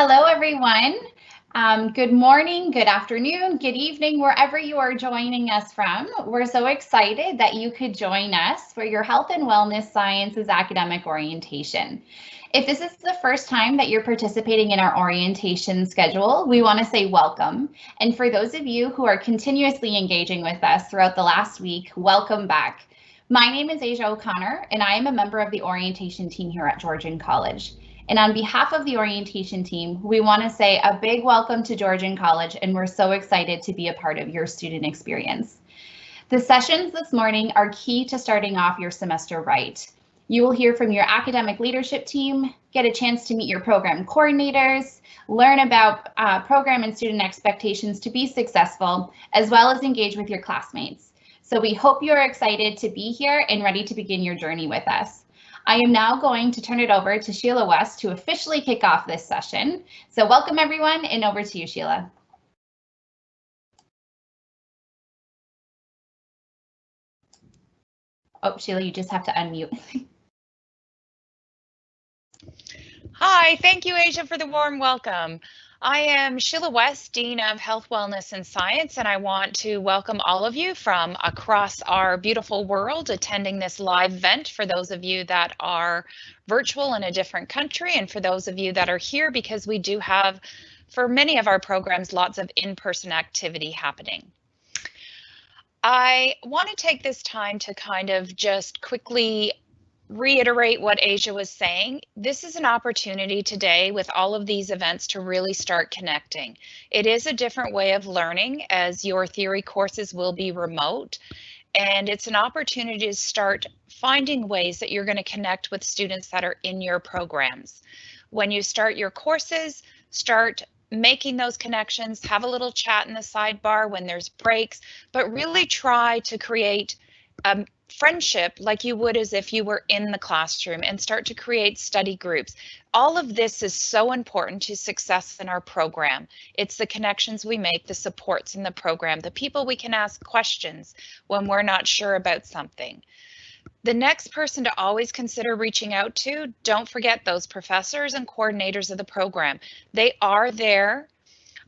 Hello, everyone. Good morning, good afternoon, good evening, wherever you are joining us from. We're so excited that you could join us for your Health and Wellness Sciences academic orientation. If this is the first time that you're participating in our orientation schedule, we want to say welcome. And for those of you who are continuously engaging with us throughout the last week, welcome back. My name is Asia O'Connor, and I am a member of the orientation team here at Georgian College. And on behalf of the orientation team, we want to say a big welcome to Georgian College, and we're so excited to be a part of your student experience. The sessions this morning are key to starting off your semester right. You will hear from your academic leadership team, get a chance to meet your program coordinators, learn about program and student expectations to be successful, as well as engage with your classmates. So we hope you are excited to be here and ready to begin your journey with us. I am now going to turn it over to Sheila West to officially kick off this session. So welcome everyone, and over to you, Sheila. Oh, Sheila, you just have to unmute. Hi, thank you, Asia, for the warm welcome. I am Sheila West, Dean of Health, Wellness, and Science, and I want to welcome all of you from across our beautiful world attending this live event for those of you that are virtual in a different country, and for those of you that are here because we do have, for many of our programs, lots of in-person activity happening. I want to take this time to kind of just quickly reiterate what Asia was saying. This is an opportunity today with all of these events to really start connecting. It is a different way of learning as your theory courses will be remote. And it's an opportunity to start finding ways that you're going to connect with students that are in your programs. When you start your courses, start making those connections, have a little chat in the sidebar when there's breaks, but really try to create friendship like you would as if you were in the classroom and start to create study groups. All of this is so important to success in our program. It's the connections we make, the supports in the program, the people we can ask questions when we're not sure about something. The next person to always consider reaching out to, don't forget those professors and coordinators of the program. They are there.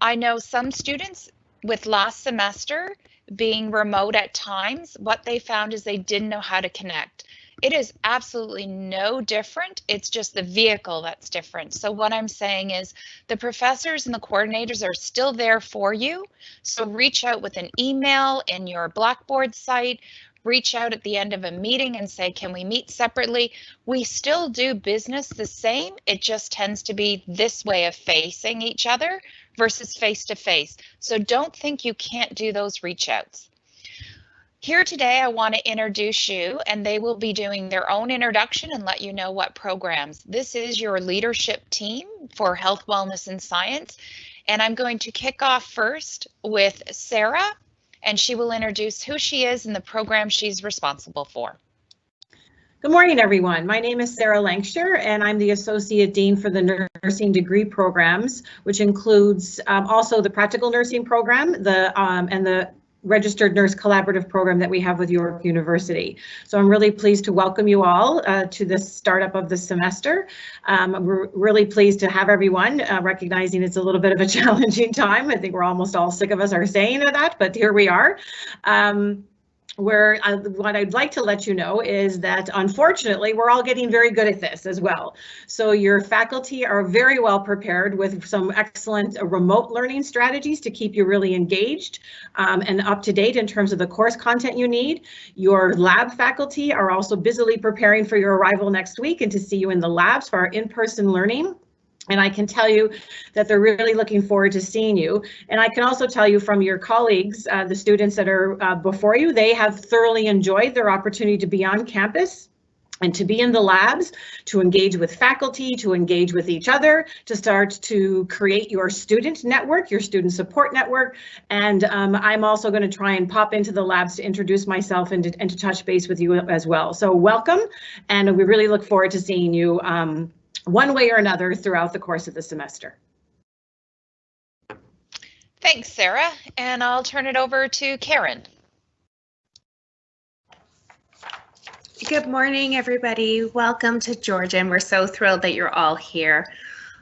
I know some students with last semester being remote at times, what they found is they didn't know how to connect. It is absolutely no different. It's just the vehicle that's different. So what I'm saying is the professors and the coordinators are still there for you. So reach out with an email in your Blackboard site. Reach out at the end of a meeting and say, can we meet separately? We still do business the same. It just tends to be this way of facing each other versus face-to-face. So don't think you can't do those reach outs. Here today, I want to introduce you, and they will be doing their own introduction and let you know what programs. This is your leadership team for Health, Wellness, and Science. And I'm going to kick off first with Sarah, and she will introduce who she is and the program she's responsible for. Good morning, everyone. My name is Sarah Lankshire, and I'm the Associate Dean for the Nursing Degree Programs, which includes also the Practical Nursing Program and the Registered Nurse Collaborative Program that we have with York University. So I'm really pleased to welcome you all to the startup of the semester. We're really pleased to have everyone, recognizing it's a little bit of a challenging time. I think we're almost all sick of us are saying that, but here we are. What I'd like to let you know is that unfortunately we're all getting very good at this as well. So your faculty are very well prepared with some excellent remote learning strategies to keep you really engaged and up to date in terms of the course content you need. Your lab faculty are also busily preparing for your arrival next week and to see you in the labs for our in-person learning. And I can tell you that they're really looking forward to seeing you. And I can also tell you from your colleagues, the students that are before you, they have thoroughly enjoyed their opportunity to be on campus and to be in the labs, to engage with faculty, to engage with each other, to start to create your student network, your student support network. And I'm also going to try and pop into the labs to introduce myself and to touch base with you as well. So welcome, and we really look forward to seeing you one way or another throughout the course of the semester. Thanks, Sarah. And I'll turn it over to Karen. Good morning, everybody. Welcome to Georgian. We're so thrilled that you're all here.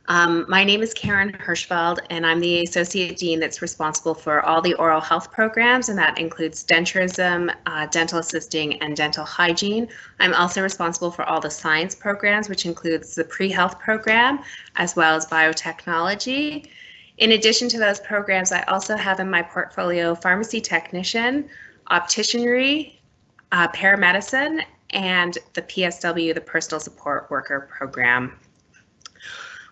My name is Karen Hirschfeld, and I'm the Associate Dean that's responsible for all the oral health programs, and that includes denturism, dental assisting, and dental hygiene. I'm also responsible for all the science programs, which includes the pre-health program, as well as biotechnology. In addition to those programs, I also have in my portfolio pharmacy technician, opticianry, paramedicine, and the PSW, the Personal Support Worker Program.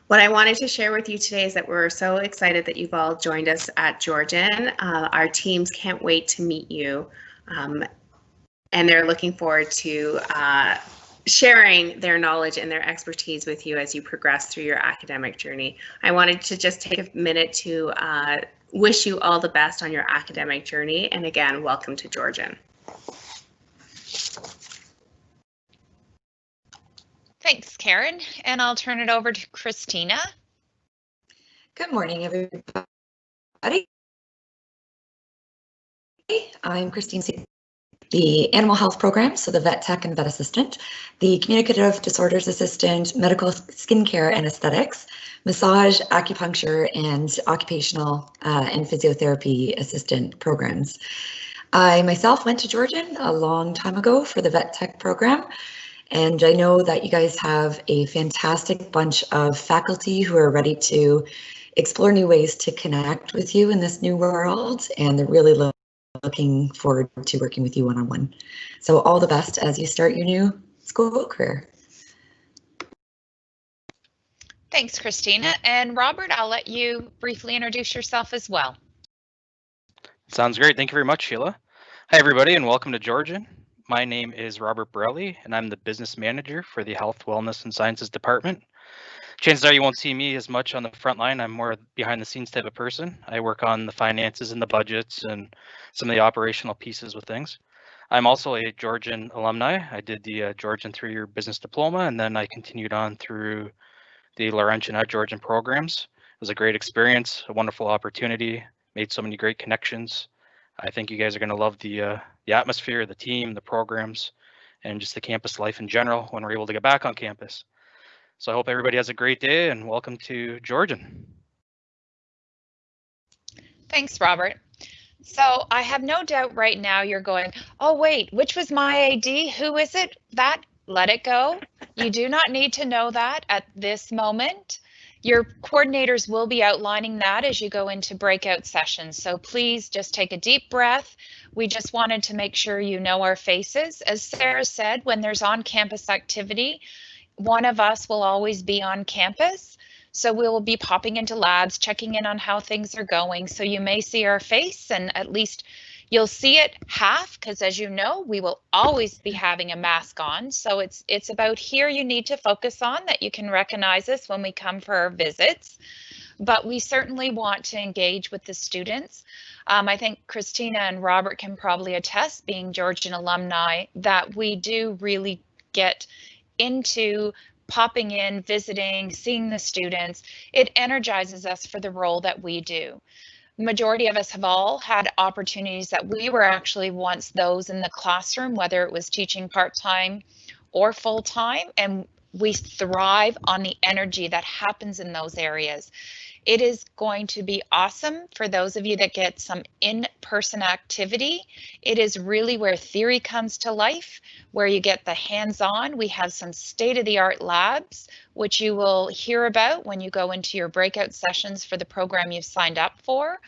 What I wanted to share with you today is that we're so excited that you've all joined us at Georgian. Our teams can't wait to meet you, and they're looking forward to sharing their knowledge and their expertise with you as you progress through your academic journey. I wanted to just take a minute to wish you all the best on your academic journey, and again, welcome to Georgian. Thanks, Karen. And I'll turn it over to Christina. Good morning, everybody. I'm Christine, the Animal Health Program, so the Vet Tech and Vet Assistant, the Communicative Disorders Assistant, Medical Skincare and Aesthetics, Massage, Acupuncture, and Occupational and Physiotherapy Assistant programs. I myself went to Georgian a long time ago for the Vet Tech program. And I know that you guys have a fantastic bunch of faculty who are ready to explore new ways to connect with you in this new world, and they're really looking forward to working with you one-on-one. So all the best as you start your new school career. Thanks, Christina. And Robert, I'll let you briefly introduce yourself as well. Sounds great. Thank you very much, Sheila. Hi, everybody, and welcome to Georgian. My name is Robert Borelli, and I'm the business manager for the Health, Wellness, and Sciences Department. Chances are you won't see me as much on the front line. I'm more behind the scenes type of person. I work on the finances and the budgets and some of the operational pieces with things. I'm also a Georgian alumni. I did the Georgian 3-year business diploma, and then I continued on through the Laurentian at Georgian programs. It was a great experience, a wonderful opportunity, made so many great connections. I think you guys are going to love the atmosphere, the team, the programs, and just the campus life in general when we're able to get back on campus. So I hope everybody has a great day, and welcome to Georgian. Thanks, Robert. So I have no doubt right now you're going, oh, wait, which was my AD? Who is it? That, let it go. You do not need to know that at this moment. Your coordinators will be outlining that as you go into breakout sessions. So please just take a deep breath. We just wanted to make sure you know our faces. As Sarah said, when there's on-campus activity, one of us will always be on campus. So we will be popping into labs, checking in on how things are going. So you may see our face, and at least you'll see it half, because as you know, we will always be having a mask on. So it's about here you need to focus on, that you can recognize us when we come for our visits. But we certainly want to engage with the students. I think Christina and Robert can probably attest, being Georgian alumni, that we do really get into popping in, visiting, seeing the students. It energizes us for the role that we do. Majority of us have all had opportunities that we were actually once those in the classroom, whether it was teaching part-time or full-time, and we thrive on the energy that happens in those areas. It is going to be awesome for those of you that get some in-person activity. It is really where theory comes to life, where you get the hands-on. We have some state-of-the-art labs, which you will hear about when you go into your breakout sessions for the program you've signed up for.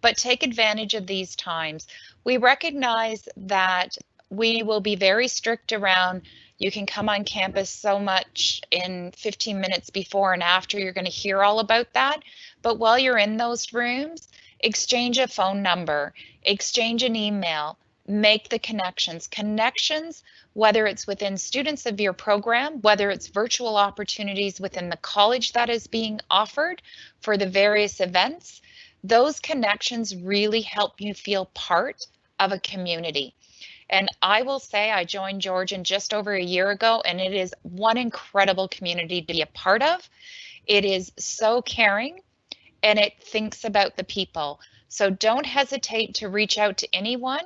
But take advantage of these times. We recognize that we will be very strict around, you can come on campus so much in 15 minutes before and after, you're going to hear all about that. But while you're in those rooms, exchange a phone number, exchange an email, make the connections. Connections, whether it's within students of your program, whether it's virtual opportunities within the college that is being offered for the various events, those connections really help you feel part of a community. And I will say I joined Georgian just over a year ago, and it is one incredible community to be a part of. It is so caring, and it thinks about the people. So don't hesitate to reach out to anyone.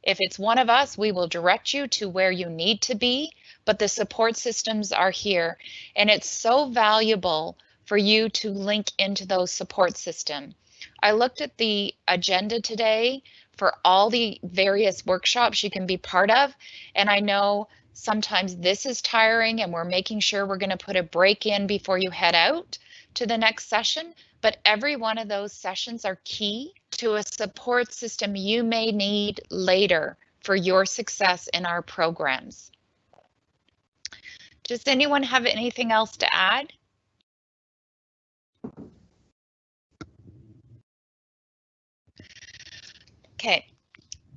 If it's one of us, we will direct you to where you need to be, but the support systems are here. And it's so valuable for you to link into those support systems. I looked at the agenda today for all the various workshops you can be part of, and I know sometimes this is tiring and we're making sure we're going to put a break in before you head out to the next session, but every one of those sessions are key to a support system you may need later for your success in our programs. Does anyone have anything else to add? Okay,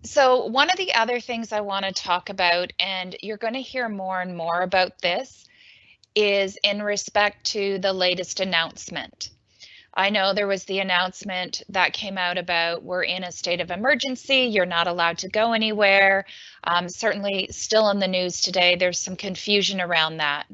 so one of the other things I want to talk about, and you're going to hear more and more about this, is in respect to the latest announcement. I know there was the announcement that came out about we're in a state of emergency, you're not allowed to go anywhere. Certainly still in the news today, there's some confusion around that.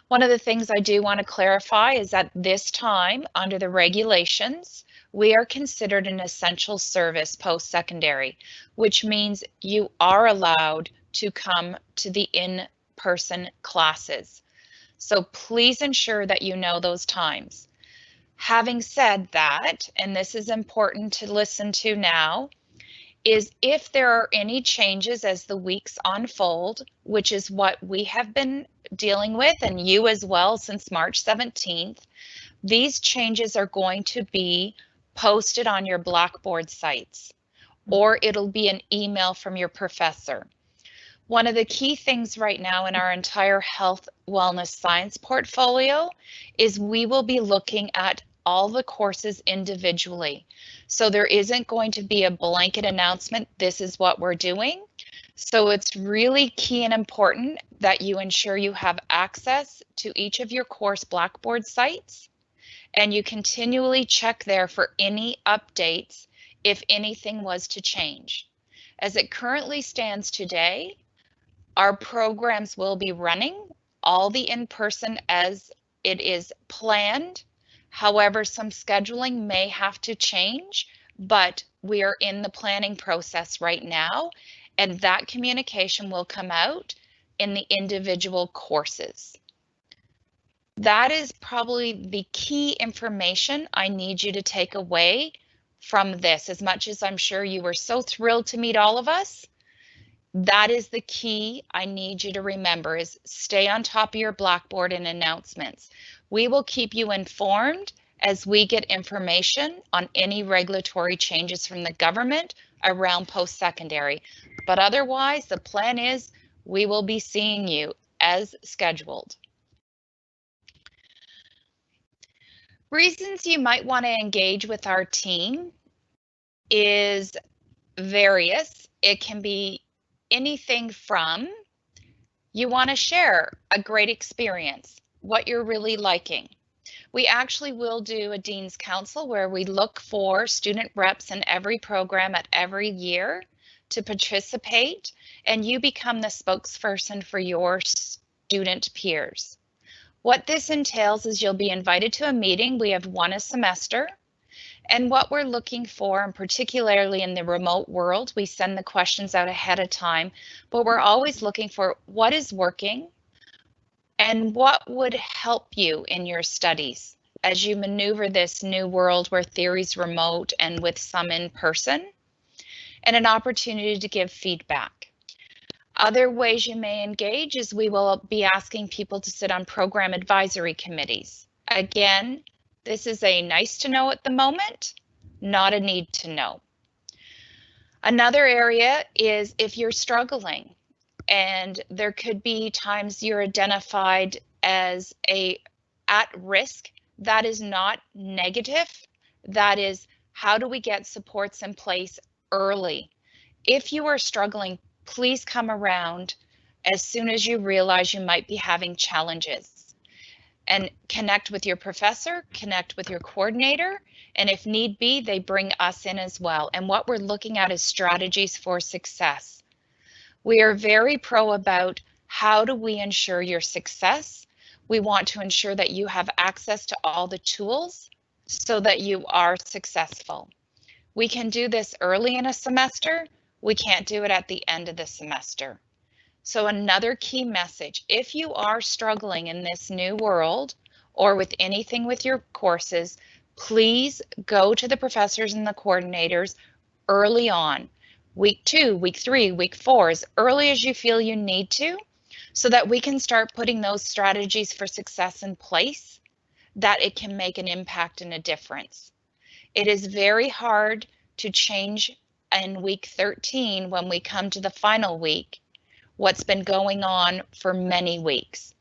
One of the things I do want to clarify is that this time, under the regulations, we are considered an essential service post-secondary, which means you are allowed to come to the in-person classes. So please ensure that you know those times. Having said that, and this is important to listen to now, is if there are any changes as the weeks unfold, which is what we have been dealing with, and you as well since March 17th, these changes are going to be posted on your Blackboard sites, or it'll be an email from your professor. One of the key things right now in our entire health, wellness, science portfolio is we will be looking at all the courses individually. So there isn't going to be a blanket announcement, this is what we're doing. So it's really key and important that you ensure you have access to each of your course Blackboard sites, and you continually check there for any updates if anything was to change. As it currently stands today, our programs will be running all the in-person as it is planned. However, some scheduling may have to change, but we are in the planning process right now, and that communication will come out in the individual courses. That is probably the key information I need you to take away from this. As much as I'm sure you were so thrilled to meet all of us, that is the key I need you to remember, is stay on top of your Blackboard and announcements. We will keep you informed as we get information on any regulatory changes from the government around post-secondary. But otherwise, the plan is we will be seeing you as scheduled. Reasons you might want to engage with our team is various. It can be anything from you want to share a great experience, what you're really liking. We actually will do a Dean's Council where we look for student reps in every program at every year to participate, and you become the spokesperson for your student peers. What this entails is you'll be invited to a meeting. We have one a semester. And what we're looking for, and particularly in the remote world, we send the questions out ahead of time, but we're always looking for what is working and what would help you in your studies as you maneuver this new world where theory's remote and with some in person, and an opportunity to give feedback. Other ways you may engage is we will be asking people to sit on program advisory committees. Again, this is a nice to know at the moment, not a need to know. Another area is if you're struggling, and there could be times you're identified as at risk. That is not negative. That is, how do we get supports in place early? If you are struggling, please come around as soon as you realize you might be having challenges, and connect with your professor, connect with your coordinator, and if need be, they bring us in as well. And what we're looking at is strategies for success. We are very pro about how do we ensure your success. We want to ensure that you have access to all the tools so that you are successful. We can do this early in a semester. We can't do it at the end of the semester. So another key message, if you are struggling in this new world, or with anything with your courses, please go to the professors and the coordinators early on, week 2, week 3, week 4, as early as you feel you need to, so that we can start putting those strategies for success in place, that it can make an impact and a difference. It is very hard to change in week 13 when we come to the final week what's been going on for many weeks.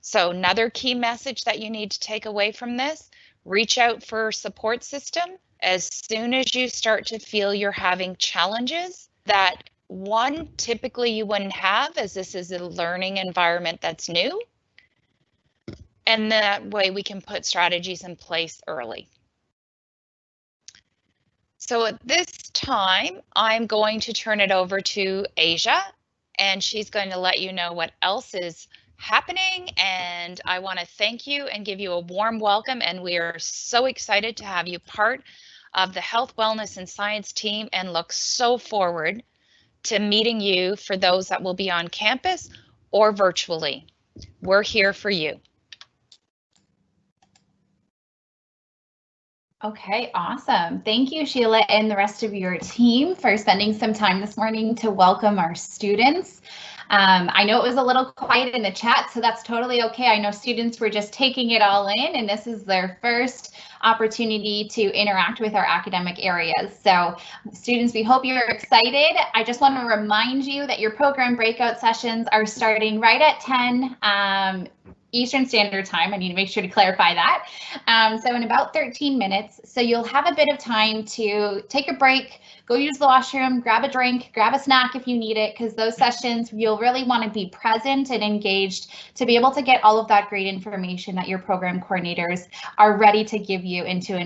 So another key message that you need to take away from this, reach out for a support system as soon as you start to feel you're having challenges that one, typically you wouldn't have, as this is a learning environment that's new. And that way we can put strategies in place early. So at this time, I'm going to turn it over to Asia, and she's going to let you know what else is happening. And I want to thank you and give you a warm welcome. And we are so excited to have you part of the Health, Wellness, and Science team, and look so forward to meeting you for those that will be on campus or virtually. We're here for you. Okay, awesome. Thank you, Sheila, and the rest of your team for spending some time this morning to welcome our students. I know it was a little quiet in the chat, so that's totally okay. I know students were just taking it all in, and this is their first opportunity to interact with our academic areas. So students, we hope you're excited. I just want to remind you that your program breakout sessions are starting right at 10 Eastern Standard Time. I need to make sure to clarify that. So in about 13 minutes, so you'll have a bit of time to take a break, go use the washroom, grab a drink, grab a snack if you need it, because those sessions you'll really want to be present and engaged to be able to get all of that great information that your program coordinators are ready to give you and to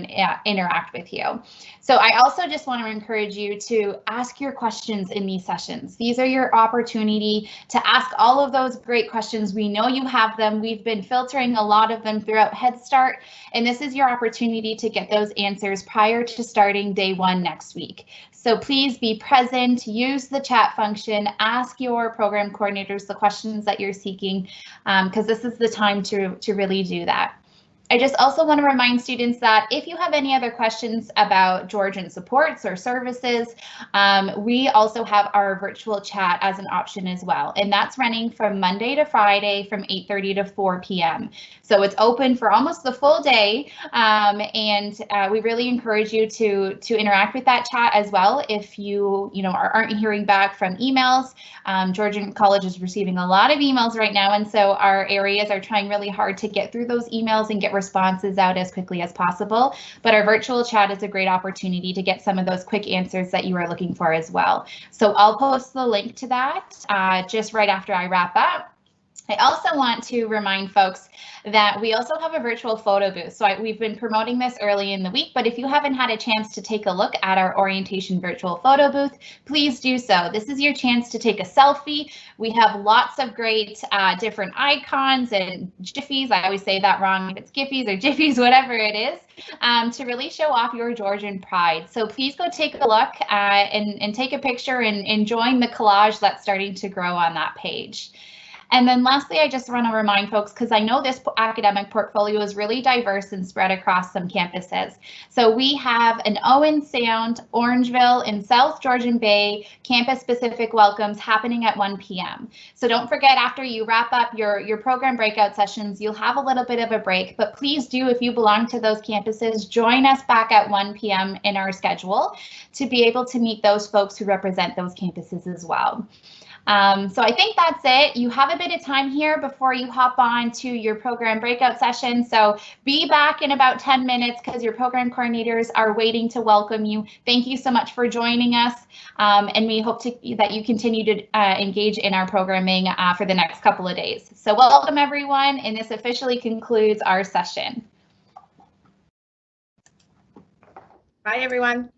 interact with you. So I also just want to encourage you to ask your questions in these sessions. These are your opportunity to ask all of those great questions. We know you have them. We've been filtering a lot of them throughout Head Start, and this is your opportunity to get those answers prior to starting day 1 next week. So please be present, use the chat function, ask your program coordinators the questions that you're seeking, because this is the time to really do that. I just also want to remind students that if you have any other questions about Georgian supports or services, we also have our virtual chat as an option as well. And that's running from Monday to Friday from 8:30 to 4 p.m. So it's open for almost the full day. And we really encourage you to interact with that chat as well. If you aren't hearing back from emails, Georgian College is receiving a lot of emails right now. And so our areas are trying really hard to get through those emails and get responses out as quickly as possible. But our virtual chat is a great opportunity to get some of those quick answers that you are looking for as well. So I'll post the link to that just right after I wrap up. I also want to remind folks that we also have a virtual photo booth. So we've been promoting this early in the week, but if you haven't had a chance to take a look at our orientation virtual photo booth, please do so. This is your chance to take a selfie. We have lots of great different icons and jiffies. I always say that wrong, if it's giffies or jiffies, whatever it is, to really show off your Georgian pride. So please go take a look and take a picture and join the collage that's starting to grow on that page. And then lastly, I just want to remind folks, because I know this academic portfolio is really diverse and spread across some campuses. So we have an Owen Sound, Orangeville, and South Georgian Bay campus-specific welcomes happening at 1 p.m. So don't forget, after you wrap up your program breakout sessions, you'll have a little bit of a break. But please do, if you belong to those campuses, join us back at 1 p.m. in our schedule to be able to meet those folks who represent those campuses as well. So I think that's it. You have a bit of time here before you hop on to your program breakout session. So be back in about 10 minutes because your program coordinators are waiting to welcome you. Thank you so much for joining us. And we hope that you continue to engage in our programming for the next couple of days. So welcome everyone, and this officially concludes our session. Bye everyone.